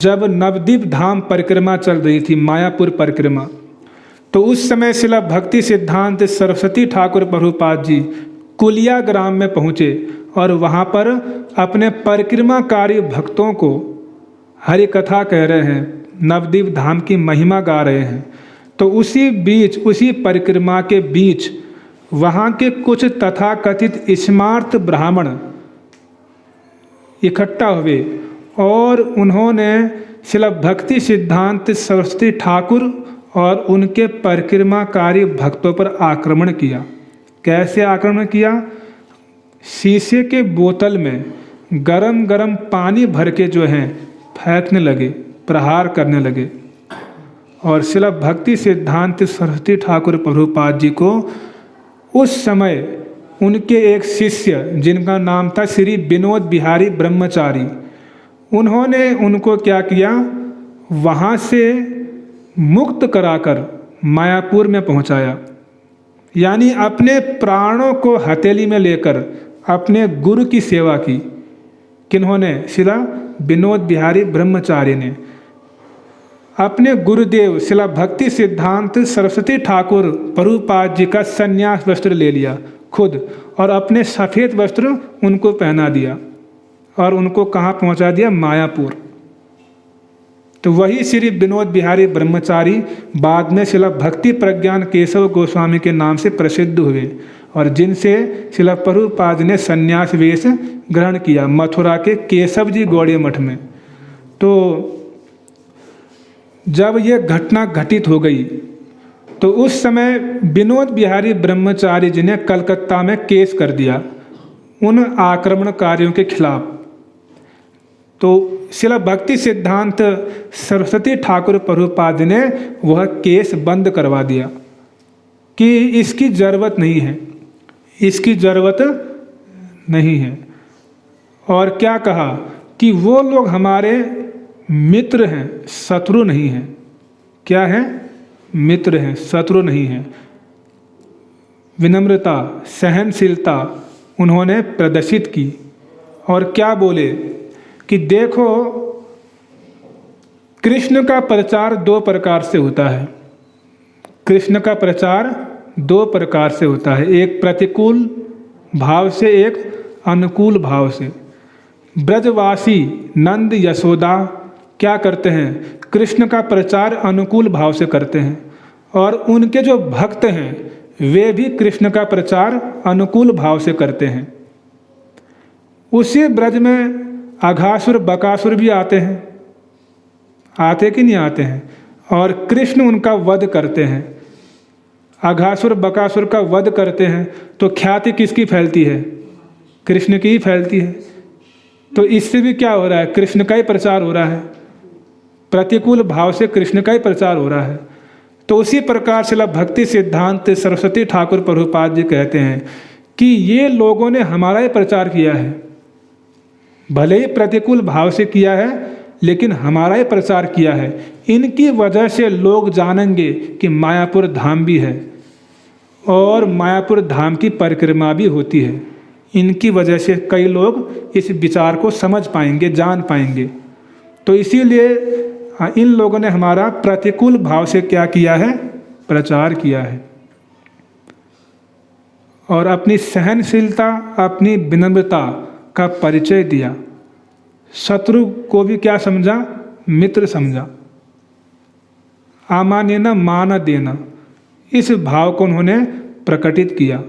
जब नवद्वीप धाम परिक्रमा चल रही थी, मायापुर परिक्रमा, तो उस समय शिला भक्ति सिद्धांत सरस्वती ठाकुर प्रभुपाद जी कुलिया ग्राम में पहुँचे और वहाँ पर अपने परिक्रमाकारी भक्तों को हरि कथा कह रहे हैं, नवद्वीप धाम की महिमा गा रहे हैं। तो उसी बीच, उसी परिक्रमा के बीच वहाँ के कुछ तथाकथित स्मार्त ब्राह्मण इकट्ठा हुए और उन्होंने शिला भक्ति सिद्धांत सरस्वती ठाकुर और उनके परिक्रमाकारी भक्तों पर आक्रमण किया। कैसे आक्रमण किया? शीशे के बोतल में गरम गरम पानी भर के जो हैं फेंकने लगे, प्रहार करने लगे। और शिला भक्ति सिद्धांत सरस्वती ठाकुर प्रभुपाद जी को उस समय उनके एक शिष्य, जिनका नाम था श्री विनोद बिहारी ब्रह्मचारी, उन्होंने उनको क्या किया, वहाँ से मुक्त कराकर मायापुर में पहुँचाया। यानी अपने प्राणों को हथेली में लेकर अपने गुरु की सेवा की। किन्होंने? शिला विनोद बिहारी ब्रह्मचारी ने अपने गुरुदेव शिला भक्ति सिद्धांत सरस्वती ठाकुर प्रभुपाद जी का संन्यास वस्त्र ले लिया खुद और अपने सफ़ेद वस्त्र उनको पहना दिया और उनको कहाँ पहुँचा दिया? मायापुर। तो वही श्री विनोद बिहारी ब्रह्मचारी बाद में शिला भक्ति प्रज्ञान केशव गोस्वामी के नाम से प्रसिद्ध हुए और जिनसे शिला प्रभुपाद ने संन्यास वेश ग्रहण किया मथुरा के केशव जी गौड़े मठ में। तो जब यह घटना घटित हो गई तो उस समय विनोद बिहारी ब्रह्मचारी जी ने कलकत्ता में केस कर दिया उन आक्रमणकारियों के खिलाफ। तो शिला भक्ति सिद्धांत सरस्वती ठाकुर प्रभुपाद ने वह केस बंद करवा दिया कि इसकी ज़रूरत नहीं है, इसकी ज़रूरत नहीं है। और क्या कहा कि वो लोग हमारे मित्र हैं, शत्रु नहीं हैं। क्या है? मित्र हैं, शत्रु नहीं हैं। विनम्रता, सहनशीलता उन्होंने प्रदर्शित की और क्या बोले कि देखो, कृष्ण का प्रचार दो प्रकार से होता है। कृष्ण का प्रचार दो प्रकार से होता है, एक प्रतिकूल भाव से, एक अनुकूल भाव से। ब्रजवासी नंद यशोदा क्या करते हैं? कृष्ण का प्रचार अनुकूल भाव से करते हैं और उनके जो भक्त हैं वे भी कृष्ण का प्रचार अनुकूल भाव से करते हैं। उसी ब्रज में अघासुर बकासुर भी आते हैं, आते कि नहीं आते हैं, और कृष्ण उनका वध करते हैं। अघासुर बकासुर का वध करते हैं तो ख्याति किसकी फैलती है? कृष्ण की ही फैलती है। तो इससे भी क्या हो रहा है? कृष्ण का ही प्रचार हो रहा है, प्रतिकूल भाव से कृष्ण का ही प्रचार हो रहा है। तो उसी प्रकार से भक्ति सिद्धांत सरस्वती ठाकुर प्रभुपाद जी कहते हैं कि ये लोगों ने हमारा ही प्रचार किया है, भले ही प्रतिकूल भाव से किया है लेकिन हमारा ही प्रचार किया है। इनकी वजह से लोग जानेंगे कि मायापुर धाम भी है और मायापुर धाम की परिक्रमा भी होती है। इनकी वजह से कई लोग इस विचार को समझ पाएंगे, जान पाएंगे। तो इसीलिए इन लोगों ने हमारा प्रतिकूल भाव से क्या किया है? प्रचार किया है और अपनी सहनशीलता, अपनी विनम्रता का परिचय दिया। शत्रु को भी क्या समझा? मित्र समझा। आमान्य न मान देना, इस भाव को उन्होंने प्रकटित किया।